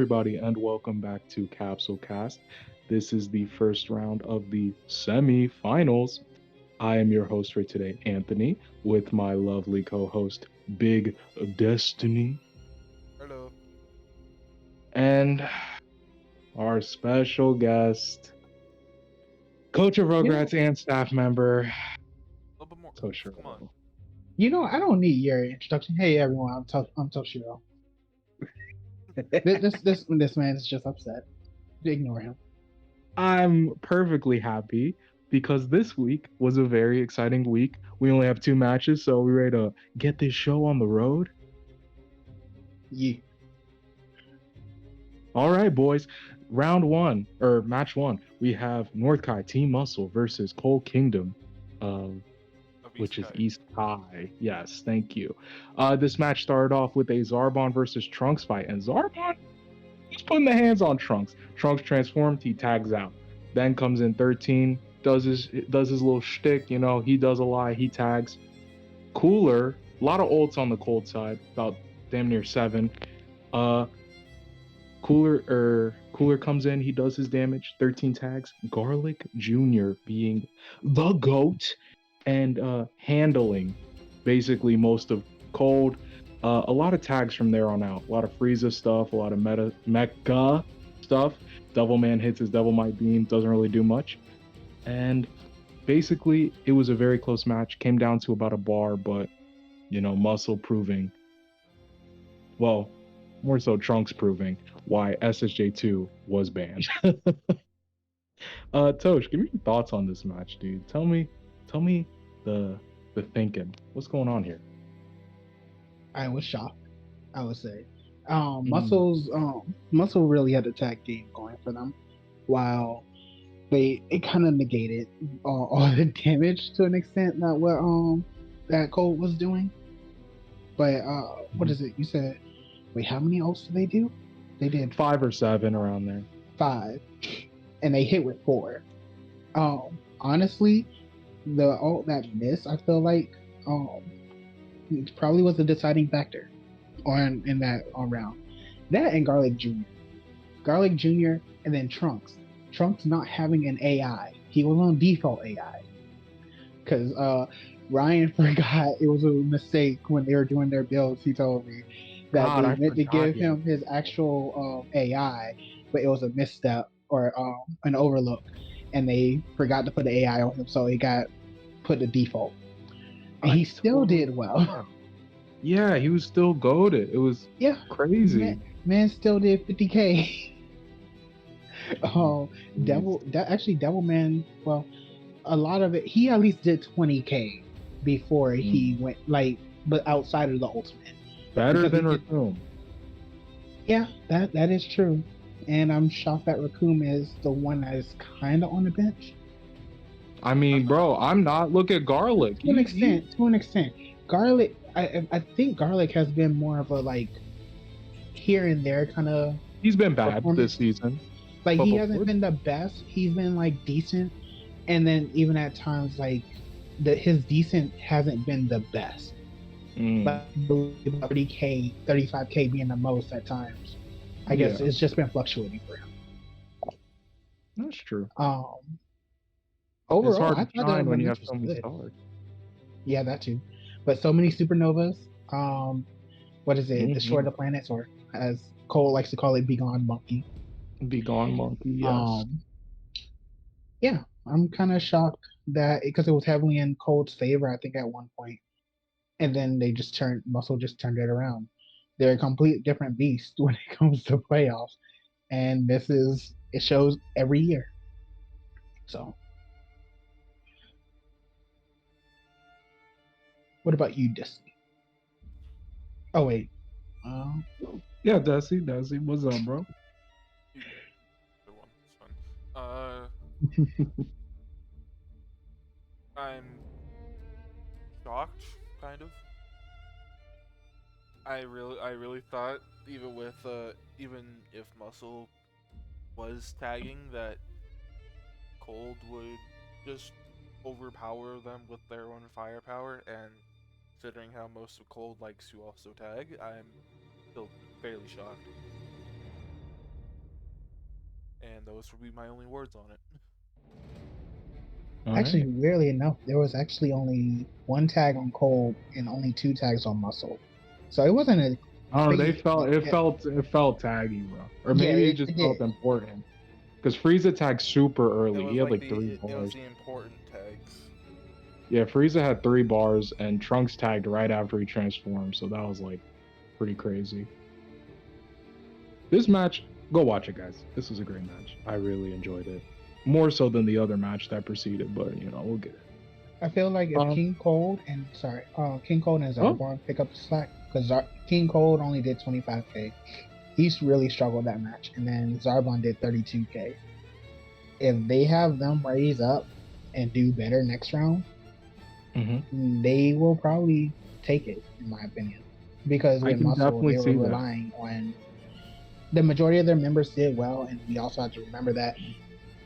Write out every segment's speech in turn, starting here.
everybody, and welcome back to Capsule Cast. This is the first round of the semi-finals. I am your host for today, Anthony, with my lovely co-host, Big Destiny, Hello. and our special guest, coach of You know, Rugrats and staff member, A little bit more oomph. Come on. Toshiro. I don't need your introduction. Hey everyone, I'm Toshiro. This man is just upset. Ignore him. I'm perfectly happy because this week was a very exciting week. We only have two matches, so we're ready to get this show on the road. Yeah. All right, boys. Round one, or match one, we have North Kai Team Muscle versus Cold Kingdom, uh, Of which is Kai. East Kai. Yes, thank you. This match started off with a Zarbon versus Trunks fight, and Zarbon he's putting the hands on Trunks. Trunks transformed, he tags out. Then comes in 13, does his little shtick, he does a lie, he tags. Cooler, a lot of ults on the cold side, about damn near 7. Uh Cooler comes in, he does his damage, 13 tags. Garlic Jr. being the GOAT and handling basically most of cold. A lot of tags from there on out. A lot of Frieza stuff, a lot of mecha stuff. Devilman hits his Devil Might Beam, doesn't really do much. And basically, it was a very close match. Came down to about a bar, but, Muscle proving, well, more so Trunks proving why SSJ2 was banned. Tosh, give me your thoughts on this match, dude. Tell me the thinking. What's going on here? I was shocked. I would say, Mm, Muscle really had a tag game going for them, while it kind of negated all the damage to an extent that what that Colt was doing. But what mhm. is it? You said, wait, how many ults did they do? They did 5 or 7 around there. 5, and they hit with 4. Honestly, the ult that missed, I feel like it probably was the deciding factor on in that on round. That and Garlic Jr. and then Trunks. Trunks not having an AI. He was on default AI because Ryan forgot it was a mistake when they were doing their builds. He told me that God, they I meant to forgot give he had him his actual AI, but it was a misstep or an overlook, and they forgot to put the AI on him, so it got put to default. And I he still totally did well. forgot. Yeah, he was still goaded. It was Yeah, crazy. man still did 50K. Mm, jeez. Devil Man. Well, a lot of it. He at least did 20K before he Mm. went but outside of the ultimate, Better because he than did. Raccoon. Yeah, that is true. And I'm shocked that Raccoon is the one that is kind of on the bench I I'm mean, not. bro, I'm not. Look at Garlic. to an He extent. To an extent, Garlic. I think Garlic has been more of a here and there kind of he's been bad this performance. season, Like but he hasn't before, been the best. He's been decent, and then even at times his decent hasn't been the best. mm, Like I believe about 30K, 35K being the most at times. I guess yeah, it's just been fluctuating for him. that's true. Um, It's Overall, hard I to thought the shine when you match have was so many good. stars. Yeah, that too. But so many supernovas. What is it? Destroy Hmm. the planets, or as Cole likes to call it, Begone Monkey. Be gone, monkey. Yes. Um, yeah, I'm kind of shocked that because it was heavily in Cole's favor, I think at one point, and then Muscle just turned it around. They're a complete different beast when it comes to playoffs, and it shows every year. So, what about you, Dessy? Oh wait, uh, Yeah, Dessy, what's up, bro? You, the one. It's fun. Uh, I'm shocked, kind of. I really thought even if Muscle was tagging, that Cold would just overpower them with their own firepower. And considering how most of Cold likes to also tag, I'm still fairly shocked. And those would be my only words on it. All Actually, right. weirdly enough, there was actually only one tag on Cold and only 2 tags on Muscle. So it wasn't a Oh, they crazy. felt it felt taggy, bro. Or Yeah, maybe it it, just it felt did. important. Because Frieza tagged super It early. He was had like like three it was bars. the important tags. Yeah, Frieza had 3 bars, and Trunks tagged right after he transformed. So that was like pretty crazy. This match, go watch it, guys. This was a great match. I really enjoyed it. More so than the other match that preceded, but we'll get it. I feel like if Um, King Cold and oh, Zarbon pick up the slack, because King Cold only did 25k. He's really struggled that match, and then Zarbon did 32k. If they have them raise up and do better next round, they will probably take it, in my opinion. Because I with can Muscle, definitely they were see that. relying on the majority of their members did well, and we also have to remember that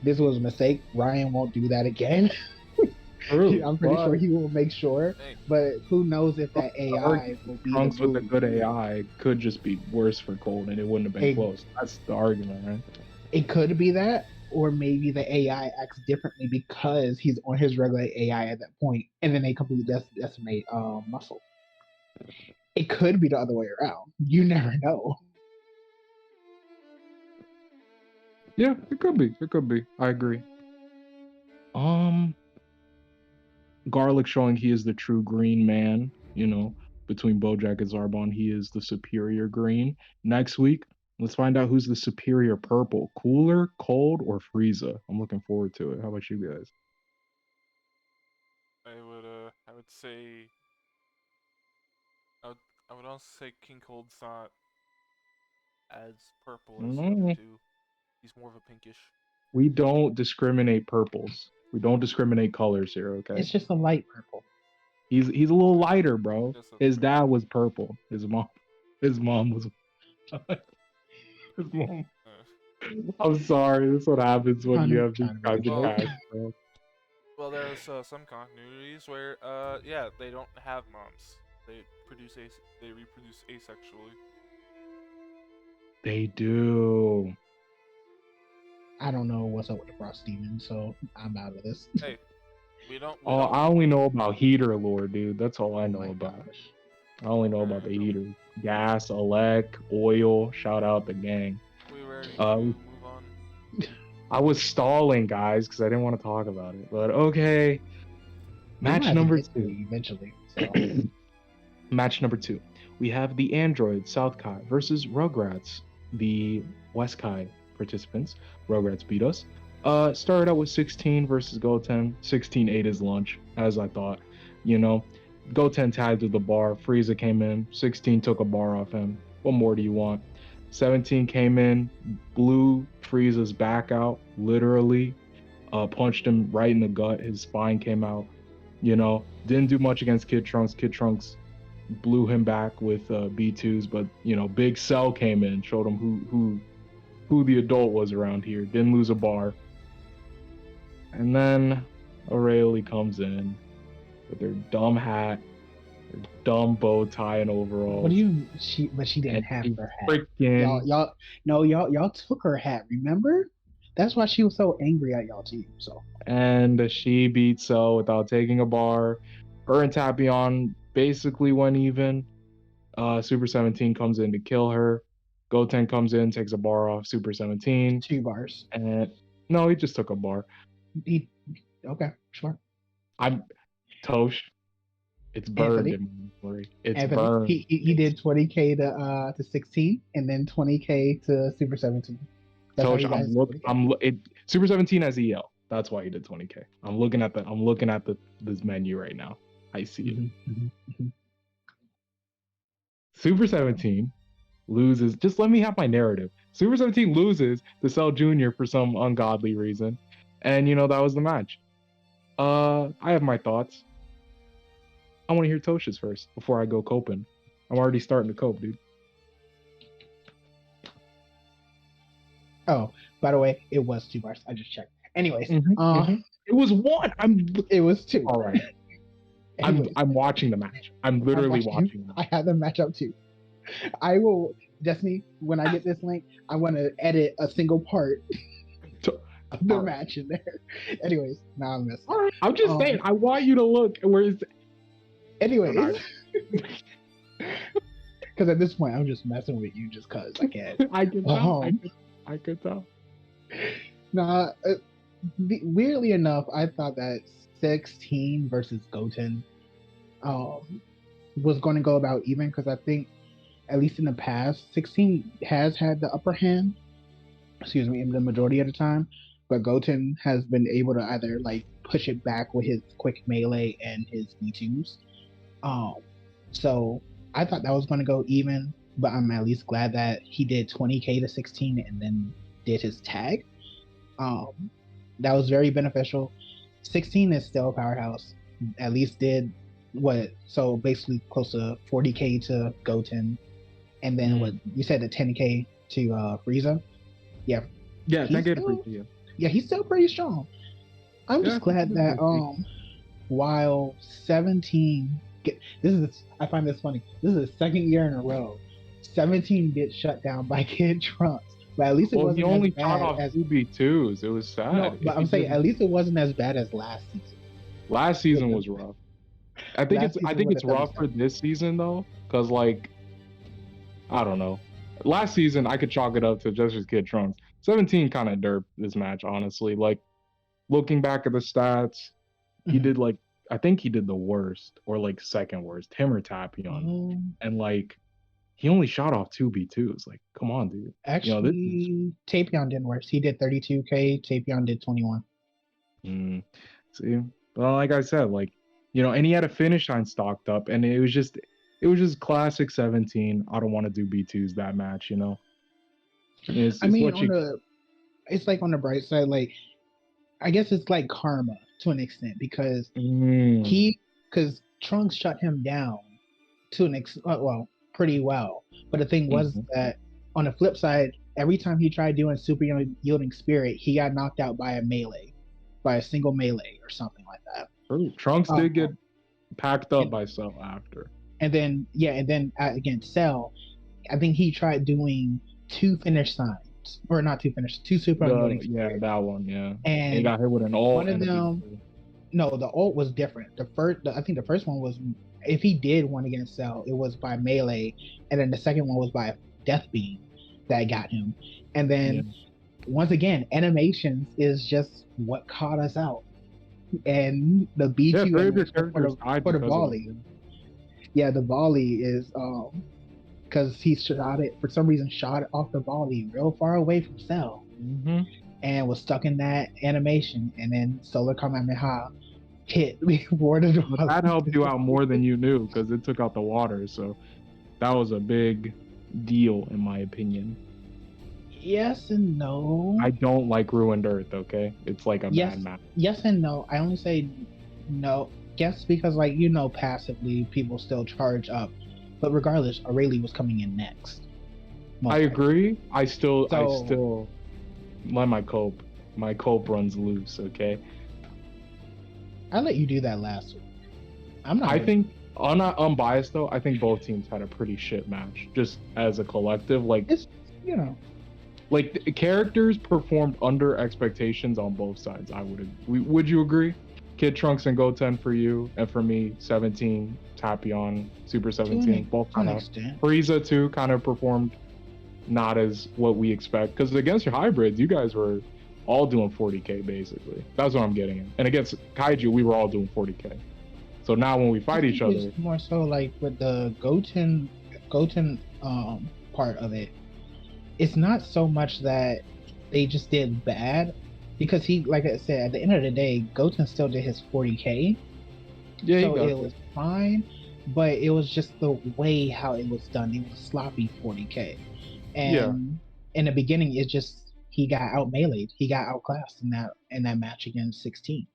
this was a mistake. Ryan won't do that again. True, I'm pretty sure but he will make sure. Hey, But who knows if that argue AI will be the Trunks with the move. good AI could just be worse for Cold, and it wouldn't have been It, close. That's the argument, right? it could be that, or maybe the AI acts differently because he's on his regular AI at that point, and then they completely decimate Muscle. It could be the other way around. You never know. Yeah, it could be. It could be. I agree. Um, Garlic showing he is the true green man. Between Bojack and Zarbon, he is the superior green. Next week, let's find out who's the superior purple. Cooler, Cold, or Frieza. I'm looking forward to it. How about you guys? I would say I would I would also say King Cold's not as purple as the other Mm, two. He's more of a pinkish. We don't discriminate purples. We don't discriminate colors here, okay? It's just a light purple. He's a little lighter, bro. Yes, that's His fair. dad was purple. His mom was his mom. I'm sorry. This is what happens when you have these Trying to make a kinds of Well, joke. packs, bro. well, there's some continuities where yeah, they don't have moms. They reproduce asexually. They do. I don't know what's up with the Frost Demon, so I'm out of this. Hey, we don't Oh, I only know about heater lore, dude. That's all I Oh know my about. gosh. I only know about the heater. Gas, elect, oil. Shout out the gang. We ready to Uh, move on? I was stalling, guys, because I didn't want to talk about it. But okay. We might Match have to number get to two. it eventually. So. Match number 2. We have the Android South Kai versus Rugrats, the West Kai participants. Rugrats beat us. Started out with 16 versus Goten. 16 ate his lunch, as I thought. Goten tagged with the bar. Frieza came in. 16 took a bar off him. What more do you want? 17 came in, blew Frieza's back out, literally. Punched him right in the gut. His spine came out. Didn't do much against Kid Trunks. Kid Trunks blew him back with B2s, but Big Cell came in, showed him who the adult was around here. Didn't lose a bar. And then Aurelie comes in with her dumb hat, her dumb bow tie and overalls. What do you? She didn't have her hat. Y'all took her hat. Remember? That's why she was so angry at y'all team. So. And she beat Cell without taking a bar. Her and Tapion basically went even. Super 17 comes in to kill her. Goten comes in, takes a bar off Super 17. 2 bars. And no, he just took a bar. Okay, sure. I'm Tosh. It's burned in my memory. It's Anthony, burned. he did 20k to 16 and then 20k to Super 17. That's Tosh, Super 17 has EL. That's why he did 20k. I'm looking at this menu right now. I see it. Super 17 loses. Just let me have my narrative. Super 17 loses to Cell Jr. for some ungodly reason. And that was the match. I have my thoughts. I want to hear Tosh's first before I go coping. I'm already starting to cope, dude. Oh, by the way, it was 2 bars. I just checked. Anyways, it was 1. It was 2. All right. I'm watching the match. I'm literally watching. I have the match up too. I will, Destiny. When I get this link, I want to edit a single part the All right. match in there. Anyways, now I'm messing. All right. I'm just saying. I want you to look. Where's? Anyways, No. because at this point I'm just messing with you just cause I can. I can tell. Um, I could tell. Nah, weirdly enough, I thought that 16 versus Goten was going to go about even because I think, at least in the past, 16 has had the upper hand, excuse me, in the majority of the time, but Goten has been able to either like push it back with his quick melee and his V2s. Um, so I thought that was going to go even, but I'm at least glad that he did 20k to 16 and then did his tag. That was very beneficial. 16 is still a powerhouse. At least did what? So basically close to 40k to Goten, and then what you said the 10k to Frieza. Yeah, Yeah, he's 10K to still- Frieza. yeah, he's still pretty strong. I'm just glad that while 17 I find this funny. This is the second year in a row 17 gets shut down by Kid Trunks. But at least it wasn't he only as bad shot off as 2B2s. It was sad. no, but I'm saying at least it wasn't as bad as last season. Last season was rough. I think it's rough for this season though, because like I don't know. Last season I could chalk it up to just as Kid Trunks. 17 kind of derped this match, honestly. Like looking back at the stats, he did like I think he did the worst or like second worst, him or Tapion. And like he only shot off 2B2s. Like, come on, dude. Actually, Tapion did worse. He did 32k. Tapion did 21. See, well, like I said, like and he had a finish line stocked up, and it was just classic 17. I don't want to do B2s that match, It's like on the bright side, like I guess it's like karma to an extent because Trunks shut him down to an extent, well, pretty well. But the thing was that on the flip side, every time he tried doing super yielding spirit, he got knocked out by a single melee or something like that. Trunks did get packed up by Cell after. And then against Cell, I think he tried doing two finish signs, or not two super yielding spirit. Yeah, that one, yeah. And he got hit with an ult. One of them, no, the ult was different. I think the first one was, if he did one against Cell, it was by melee, and then the second one was by death beam that got him. And then once again, animations is just what caught us out. And the B2 for the volley. Yeah, the volley is because he shot it for some reason, shot it off the volley real far away from Cell, and was stuck in that animation, and then Solar Kamehameha hit before the volley. That helped you out more than you knew because it took out the water, so that was a big deal in my opinion. Yes and no. I don't like Ruined Earth, okay? It's like a bad map. Yes and no. I only say no. Yes, because passively people still charge up. But regardless, Aurelie was coming in next. I agree. I still let my cope runs loose, okay? I let you do that last week. I think unbiased though, I think both teams had a pretty shit match. Just as a collective, like it's like the characters performed under expectations on both sides. Would you agree? Kid Trunks and Goten for you, and for me, 17, Tapion, Super 17, both kind of. Frieza too kind of performed not as what we expect, because against your hybrids, you guys were all doing 40k basically. That's what I'm getting at. And against Kaiju, we were all doing 40k. So now when we fight each other, it's more so like with the Goten part of it. It's not so much that they just did bad, because he, like I said, at the end of the day, Goten still did his 40k. Yeah, so it was fine, but it was just the way how it was done. It was sloppy 40k, and in the beginning, it just he got out meleeed, he got outclassed in that match against 16.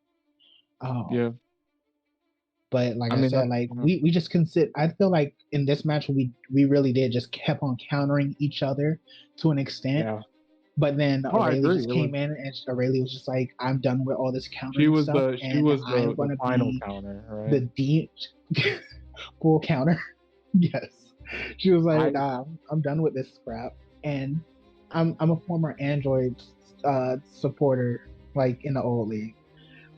But like I said, like we just consider. I feel like in this match we really did just kept on countering each other to an extent. Yeah. But then Aurelie just came in, and Aurelie was just like, "I'm done with all this countering." She was stuff, the final counter, right? The deep full counter. Yes, she was like, "Nah, I'm done with this crap." And I'm a former Android supporter, like in the old league.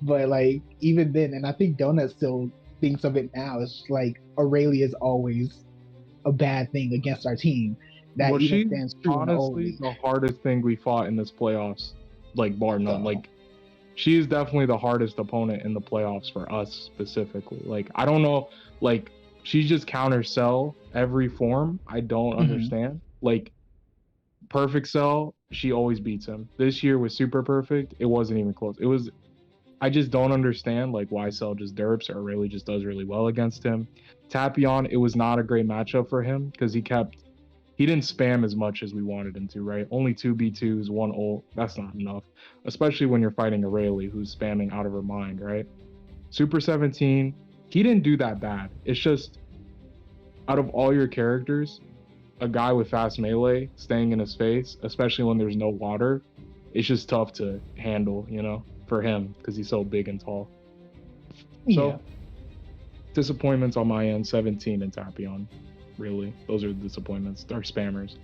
But like even then, and I think Donut still thinks of it now. It's like Aurelia is always a bad thing against our team. That Well, even she's stands true in the old honestly league. the hardest thing we fought in this playoffs, like bar none. So Like she is definitely the hardest opponent in the playoffs for us specifically. Like I don't know, like she just counter cell every form. I don't understand. Like perfect cell, she always beats him. This year with super perfect, it wasn't even close. It was I just don't understand like why Cell just derps or really just does really well against him. Tapion, it was not a great matchup for him because he didn't spam as much as we wanted him to, right? Only two B2s, one ult. That's not enough, especially when you're fighting a Rayleigh who's spamming out of her mind, right? Super 17, he didn't do that bad. It's just out of all your characters, a guy with fast melee staying in his face, especially when there's no water, it's just tough to handle, for him because he's so big and tall. yeah, So disappointments on my end, 17 and Tapion. Really, those are the disappointments. They're spammers.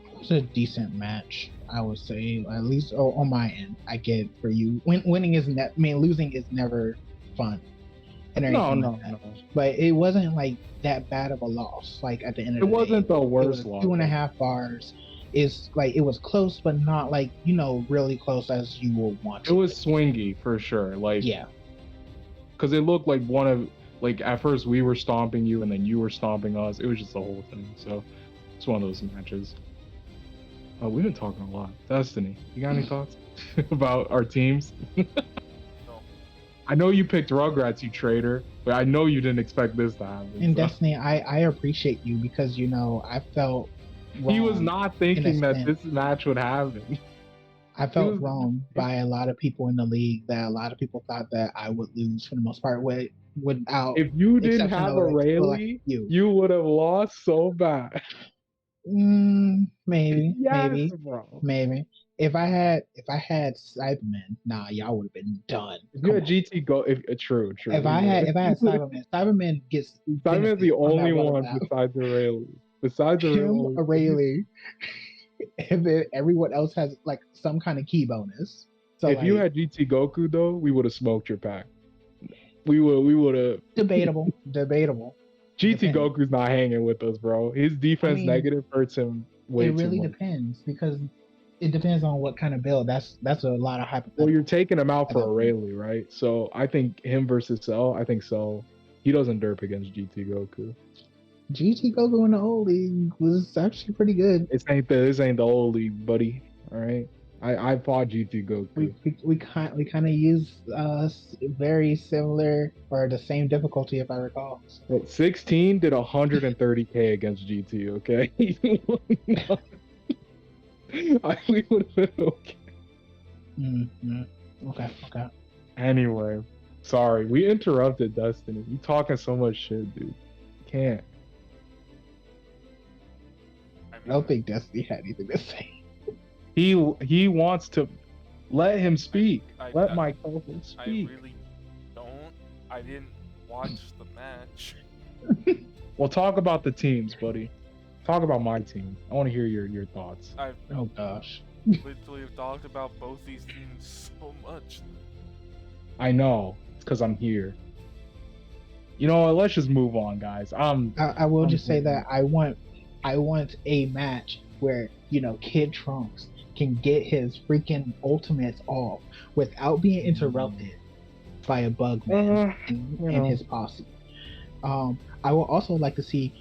it was a decent match, I would say. At least on my end, I get it for you. Winning is losing is never fun and No, anything no, like that. no. But it wasn't like that bad of a loss. Like at the end of It the day, wasn't the it worst was loss. 2.5 bars. It's like it was close, but not like really close as you will want. It was swingy for sure. Like yeah, because it looked like one of like at first we were stomping you and then you were stomping us. It was just the whole thing. So it's one of those matches. We've been talking a lot. Destiny, you got any thoughts about our teams? No. I know you picked Rugrats, you traitor, but I know you didn't expect this to happen. in so. Destiny, I appreciate you because I felt wrong He was not thinking that sense. this match would happen. I felt wrong by a lot of people in the league. That a lot of people thought that I would lose for the most part. Without If you didn't exception have of, a like, people Rayleigh, like you. you would have lost so bad. Maybe, Yes, bro. maybe. If I had Cyberman, nah, y'all would have been done. If you had GT go, true. If I had Cyberman, Cyberman gets Cyberman's the only one route. besides the Rayleigh. Besides the Him, Rayleigh, Rayleigh, and then everyone else has like some kind of key bonus. So if you had GT Goku though, we would have smoked your pack. We would have. debatable. GT Goku's not hanging with us, bro. His defense negative hurts him way too much. It really depends because it depends on what kind of build. That's a lot of hypothetical. Well, you're taking him out for a Rayleigh, right? So I think him versus Cell. I think Cell. He doesn't derp against GT Goku. GT Goku in the old league was actually pretty good. This ain't the old league, buddy. All right. I fought GT Goku. We kind of use very similar or the same difficulty if I recall. 16 did 130k against GT. Okay. We would have been okay. Okay. Anyway, sorry we interrupted Destiny. You talking so much shit, dude. Can't. I don't think Destiny had anything to say. He wants to let him speak. Let my co-host speak. I really don't. I didn't watch the match. Well, talk about the teams, buddy. Talk about my team. I want to hear your thoughts. Oh gosh. Literally have talked about both these teams so much. I know. It's because I'm here. You know what? Let's just move on, guys. I will just say that I want a match where Kid Trunks can get his freaking ultimates off without being interrupted by a bug man and his posse. I would also like to see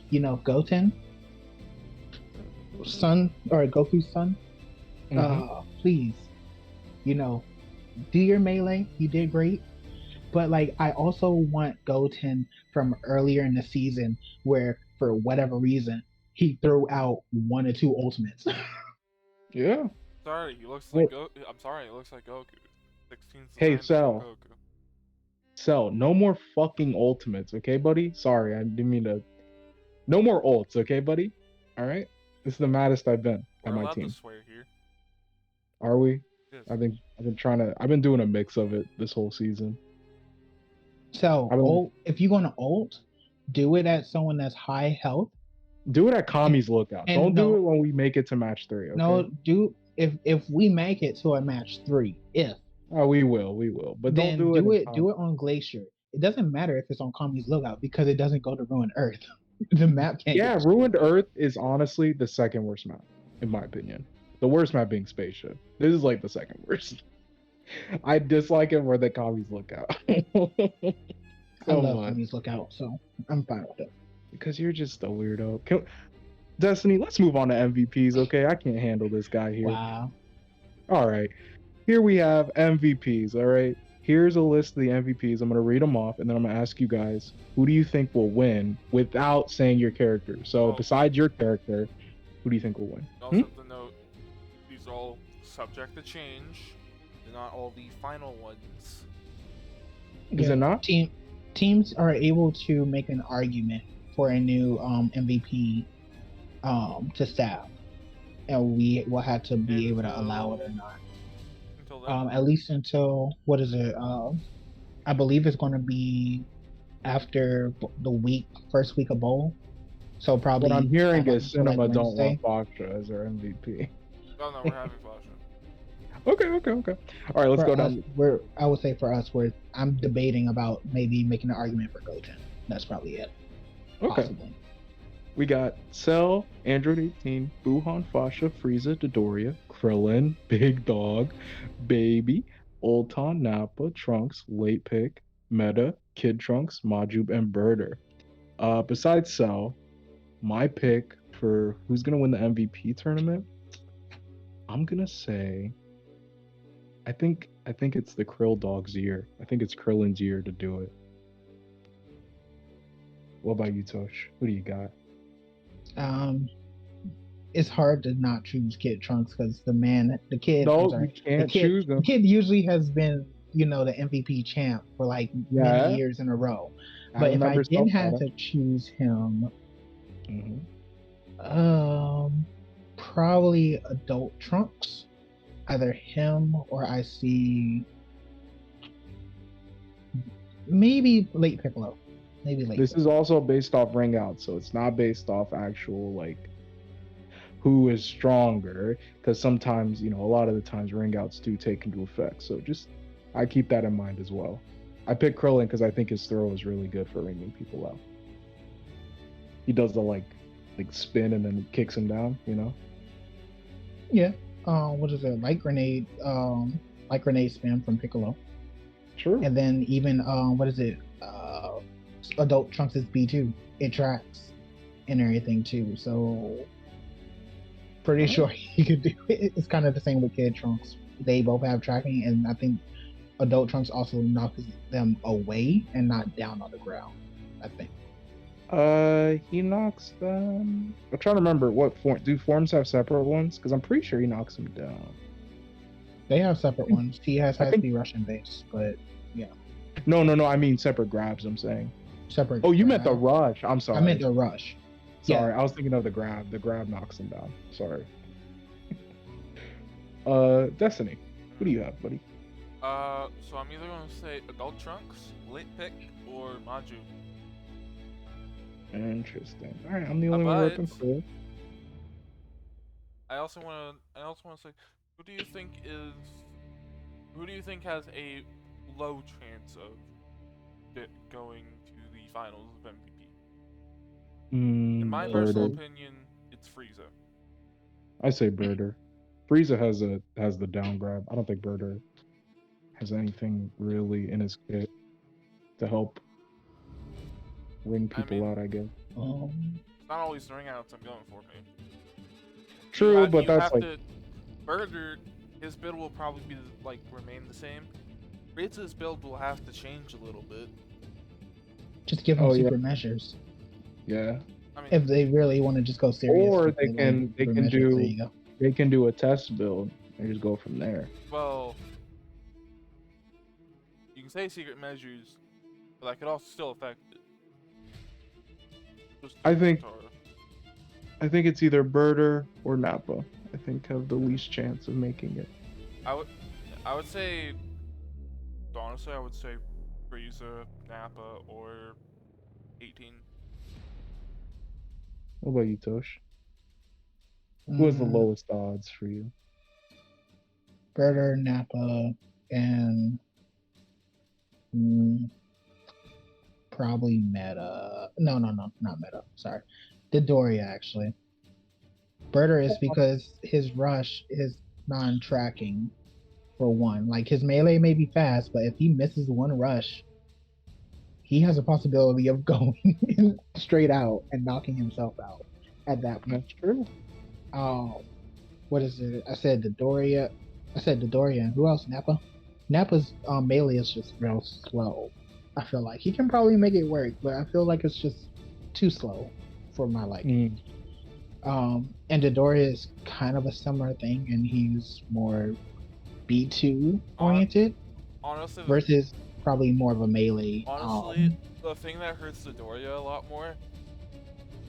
Goten son or Goku's son. Please, do your melee. You did great. But like, I also want Goten from earlier in the season where, for whatever reason, he threw out 1 or 2 ultimates. Yeah. Sorry, he looks like Goku. I'm sorry, he looks like Goku. 16's Hey, Cell. Cell, no more fucking ultimates, okay, buddy? Sorry, I didn't mean to. No more ults, okay, buddy? All right. This is the maddest I've been at my team. To swear here. Are we? Yes. I've been doing a mix of it this whole season. So if you're gonna ult, do it at someone that's high health Do it at Kami's lookout. and Don't do no, it when we make it to match 3. Okay. no, do if we make it to a match 3, if Oh, we will. But don't then do it. do it on Glacier. It doesn't matter if it's on Kami's lookout because it doesn't go to Ruin Earth. The map can't Yeah, get Ruined Earth is honestly the second worst map, in my opinion. The worst map being Spaceship. This is like the second worst. I dislike it more than Kami's lookout. I So love much. Kami's lookout, so I'm fine with it. Because you're just a weirdo. Destiny, let's move on to MVPs, okay? I can't handle this guy here. Wow. All right. Here we have MVPs, all right? Here's a list of the MVPs. I'm going to read them off, and then I'm going to ask you guys, who do you think will win without saying your character? So, Oh. besides your character, who do you think will win? Also have to note, these are all subject to change. They're not all the final ones. Is it not? Teams are able to make an argument for a new MVP to staff, and we will have to be able to allow it or not. Until then. At least until what is it? I believe it's going to be after the first week of bowl. So probably. What I'm hearing is until, like, Cinema don't Wednesday. want Foxtra as their MVP. Oh no, we're having Flasha. Okay. All right, let's For go us, down. I would say for us, I'm debating about maybe making an argument for Goten. That's probably it. Okay. Possibly. We got Cell, Android 18, Buhan, Fasha, Frieza, Dodoria, Krillin, Big Dog, Baby, Ulton, Nappa, Trunks, Late Pick, Meta, Kid Trunks, Majub, and Birder. Besides Cell, my pick for who's gonna win the MVP tournament, I'm gonna say, I think it's the Krill Dog's year. I think it's Krillin's year to do it. What about you, Tosh? Who do you got? It's hard to not choose Kid Trunks because the kid. No, I'm sorry, you can't the kid, choose them. The kid usually has been, the MVP champ for like many years in a row. But if I didn't have to choose him, probably Adult Trunks. Either him or I see maybe Late Piccolo. This is also based off ring out, so it's not based off actual like who is stronger, because sometimes, a lot of the times ring outs do take into effect. So just I keep that in mind as well. I picked Krillin because I think his throw is really good for ringing people out. He does the like spin and then kicks him down, Yeah. What is it? Light grenade spin from Piccolo. True. And then even what is it? Adult Trunks is B2. It tracks and everything too. So pretty sure he could do it. It's kind of the same with Kid Trunks. They both have tracking, and I think Adult Trunks also knocks them away and not down on the ground, I think. He knocks them. I'm trying to remember what form. Do forms have separate ones? Because I'm pretty sure he knocks them down. They have separate ones. He has high speed Russian base, but yeah. No. I mean separate grabs. I'm saying. Separate. Oh, you meant the rush. I'm sorry. I meant the rush. Sorry, I was thinking of the grab. The grab knocks him down. Sorry. Destiny, who do you have, buddy? So I'm either gonna say Adult Trunks, Late Pick, or Maju. Interesting. All right, I'm the only one working for it. I also wanna say, who do you think has a low chance of going to the finals of MVP? In my personal opinion, it's Frieza. I say Birder. Frieza has the down grab. I don't think Birder has anything really in his kit to help ring people out, I guess. It's not always the ring outs I'm going for, man. True, but that's like... Birder, his build will probably be remain the same. Frieza's build will have to change a little bit. Just give him secret measures. Yeah. I mean, if they really want to just go serious, or they can do a test build and just go from there. Well, you can say secret measures, but that could also still affect it. I think it's either Birder or Nappa. I think have the least chance of making it. I would say, honestly, Frieza, Nappa, or 18. What about you, Tosh? Who has the Mm, lowest odds for you? Birder, Nappa, and mm, probably Meta. No, no, no, not Meta. Sorry, Dodoria actually. Birder is because his rush is non-tracking for one. Like his melee may be fast, but if he misses one rush, he has a possibility of going straight out and knocking himself out at that point. That's true. Um, what is it? I said Dodoria. I said Dodoria. And who else? Nappa. Nappa's melee is just real slow. I feel like he can probably make it work, but I feel like it's just too slow for my liking. Mm. And Dodoria is kind of a similar thing, and he's more B2 Hon- oriented honestly, versus probably more of a melee. honestly, the thing that hurts Dodoria a lot more,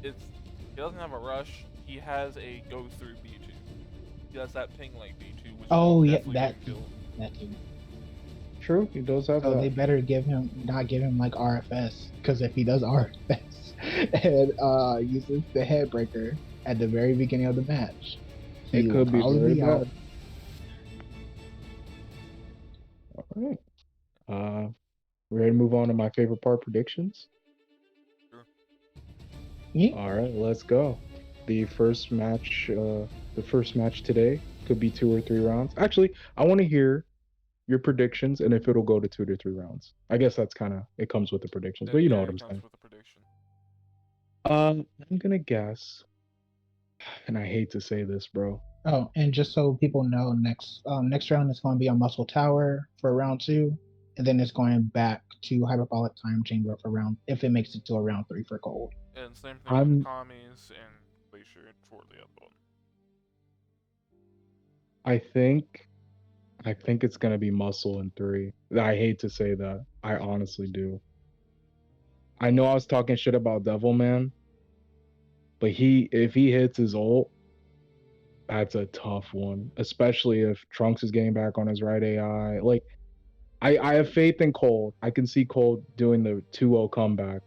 it's he doesn't have a rush. He has a go through B2. He has that ping like B2, which Oh is yeah, definitely that gonna too. kill. That too. True, he does have So they that. better not give him like RFS, because if he does RFS and uses the headbreaker at the very beginning of the match, It he will could be probably very be out. bad. All right. Ready to move on to my favorite part, predictions? Sure. Yeah. All right, let's go. The first match, today could be 2 or 3 rounds. Actually, I want to hear your predictions and if it'll go to 2 to 3 rounds. I guess that's kind of it comes with the predictions, but you know Yeah, what it I'm comes saying. with a prediction. I'm gonna guess, and I hate to say this, bro. Oh, and just so people know, next round is going to be on Muscle Tower for round 2, and then it's going back to Hyperbolic Time Chamber for round if it makes it to a round 3 for Gold. And same thing with I'm Kami's and Glacier for the other one. I think I think it's gonna be Muscle in 3. I hate to say that. I honestly do. I know I was talking shit about Devilman, but if he hits his ult, that's a tough one. Especially if Trunks is getting back on his right AI. Like I have faith in Cold. I can see Cold doing the 2-0 comeback.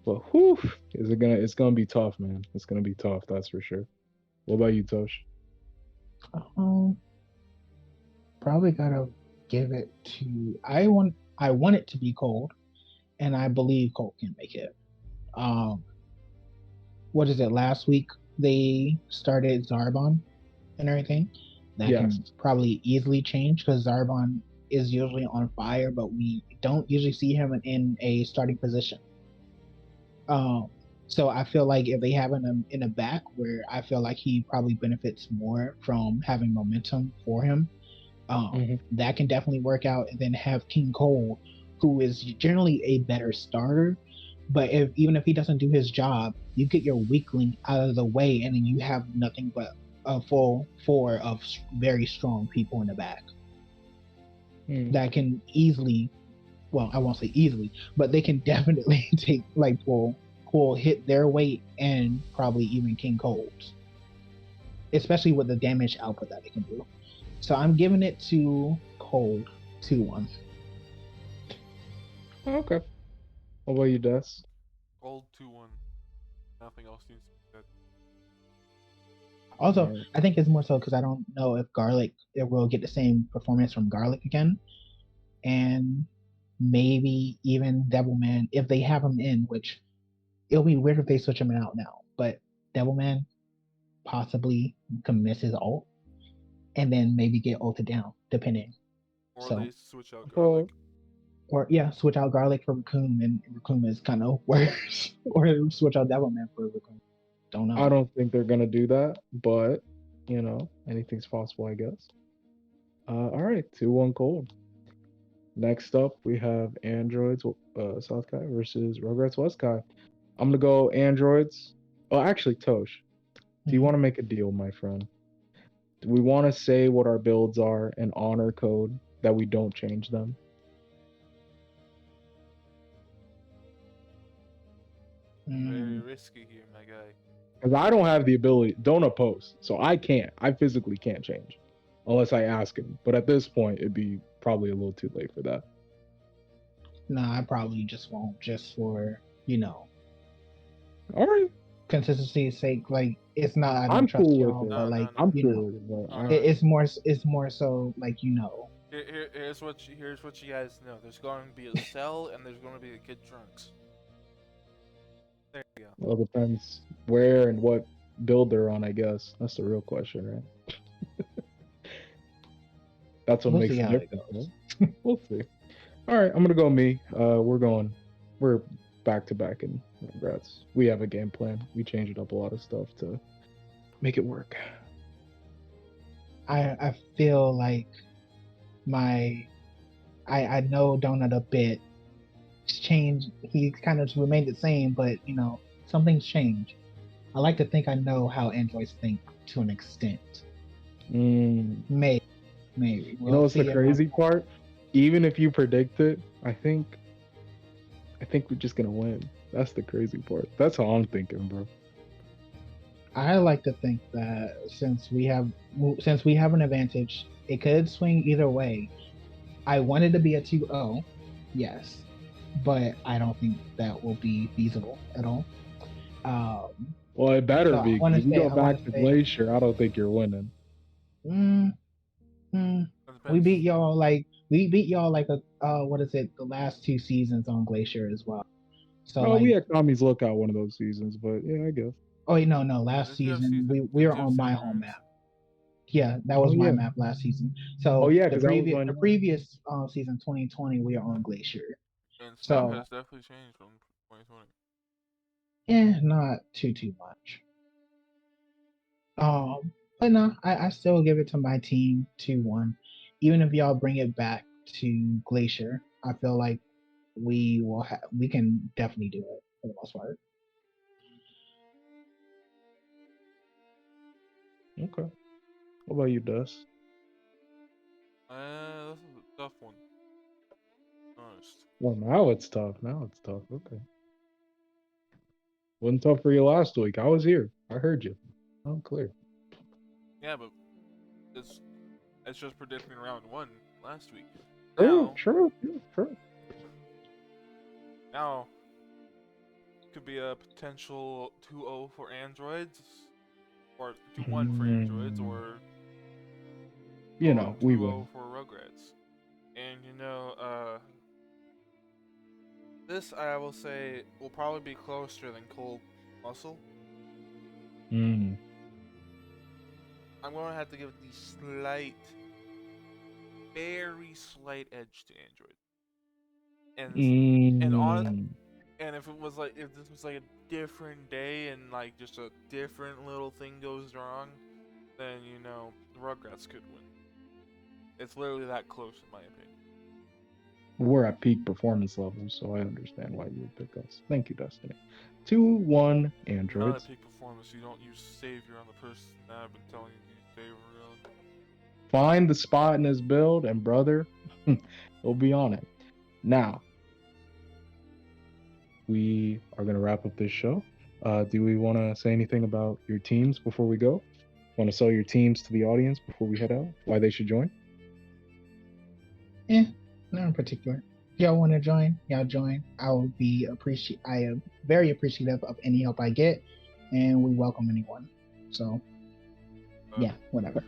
But whew, it's gonna be tough, man. It's gonna be tough, that's for sure. What about you, Tosh? Um, Probably gotta give it to I want it to be Cold, and I believe Cold can make it. Um, what is it? Last week they started Zarbon and everything. That Yes. can probably easily change because Zarbon is usually on fire, but we don't usually see him in a starting position. Um, so I feel like if they have him in a back where I feel like he probably benefits more from having momentum for him, Hmm. that can definitely work out. And then have King Cole, who is generally a better starter, but even if he doesn't do his job, you get your weakling out of the way, and then you have nothing but a full four of very strong people in the back Mm. that can easily, well, I won't say easily, but they can definitely take like pull hit their weight and probably even King Cole's, especially with the damage output that they can do. So I'm giving it to Cold 2-1. Okay. What about you, Des? Gold 2-1. Nothing else needs to be said. Also, Alright. I think it's more so because I don't know if Garlic it will get the same performance from Garlic again, and maybe even Devilman if they have him in, which it'll be weird if they switch him out now. But Devilman possibly can miss his ult and then maybe get ulted down, depending. Or So, they switch out Garlic. Well, or yeah, switch out Garlic for Raccoon, and Raccoon is kind of worse. Or switch out Devilman for Raccoon. Don't know. I don't think they're gonna do that, but anything's possible, I guess. All right, 2-1 Cold. Next up, we have Androids South Kai versus Rugrats West Kai. I'm gonna go Androids. Oh, actually, Tosh, do you Mhm. want to make a deal, my friend? Do we want to say what our builds are and honor code that we don't change them? Very Mm. risky here, my guy. Because I don't have the ability, don't oppose, so I can't. I physically can't change unless I ask him. But at this point, it'd be probably a little too late for that. Nah, I probably just won't, just for. All right. consistency's sake, like it's not I don't I'm trust cool with y'all, it. but No, like no, no. I'm you cool know, with it, but Alright. it's more so like Here's what you guys know. There's going to be a cell and there's going to be a kid trunks. There you go. well, it depends where and what build they're on. I guess that's the real question, right? That's what we'll makes see the how it difference. goes. Right? We'll see. All right, I'm gonna go me. We're back to back in Rugrats. We have a game plan. We changed up a lot of stuff to make it work. I feel like my I know Donut a bit. He's changed. He kind of remained the same, but you know something's changed. I like to think I know how androids think to an extent. Mm. Maybe You know we'll what's the see. crazy part? Even if you predict it, I think we're just gonna win. That's the crazy part. That's how I'm thinking, bro. I like to think that since we have an advantage, it could swing either way. I wanted to be a 2-0, yes, but I don't think that will be feasible at all. Well, it better So be because if you go back to Glacier, I don't think you're winning. mm, mm, That we depends. beat y'all like a what is it? The last two seasons on Glacier as well. So Oh, we like, had Kami's Lookout one of those seasons, but yeah, I guess. oh wait, no, last Did you have season we did were you have on my season home runes? map. Yeah, that Oh was my yeah. map last season. Oh So yeah, because that was when. the previous season 2020 we are on Glacier. And stuff So has definitely changed from 2020. not too much. But no, I still give it to my team 2-1. Even if y'all bring it back to Glacier, I feel like we can definitely do it for the most part. Okay. What about you, Dust? This is a tough one. Honest. Well, now it's tough. Now it's tough. Okay. Wasn't tough for you last week. I was here. I heard you. I'm clear. Yeah, but it's it's just predicting round one last week. True, Now true, true, true. now could be a potential 2-0 for androids, or 2-1 for androids, Mm, or you know, we 2-0 win. for Rugrats. And this I will say will probably be closer than Cold Muscle. Mm. I'm going to have to give the very slight edge to Android. And on Mm. and if this was like a different day and like just a different little thing goes wrong, then the Rugrats could win. It's literally that close in my opinion. We're at peak performance levels, so I understand why you would pick us. Thank you, Destiny. 2-1 Not at androids. peak performance, you don't use Savior on the person that I've been telling you to use Savior on. Find the spot in his build, and brother, we'll be on it. Now, we are going to wrap up this show. Do we want to say anything about your teams before we go? Want to sell your teams to the audience before we head out? Why they should join? Not in particular. If y'all want to join, y'all join. I am very appreciative of any help I get, and we welcome anyone. So yeah, whatever.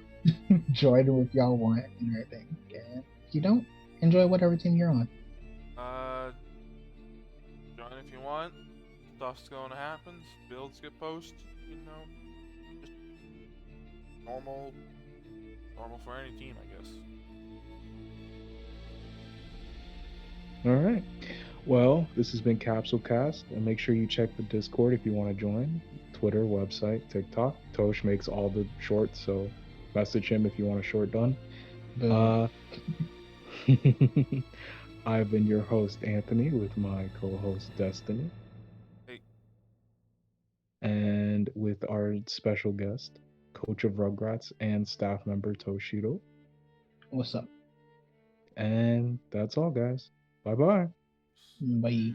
Join if y'all want and everything. And if you don't, enjoy whatever team you're on. Join if you want. Stuff's gonna happen. Builds get posted. Just normal for any team, I guess. All right. Well, this has been Capsule Cast, and make sure you check the Discord if you want to join. Twitter, website, TikTok. Tosh makes all the shorts, so message him if you want a short done. I've been your host, Anthony, with my co-host, Destiny. Hey. And with our special guest, coach of Rugrats and staff member, Toshiro. What's up? And that's all, guys. Bye-bye. Bye.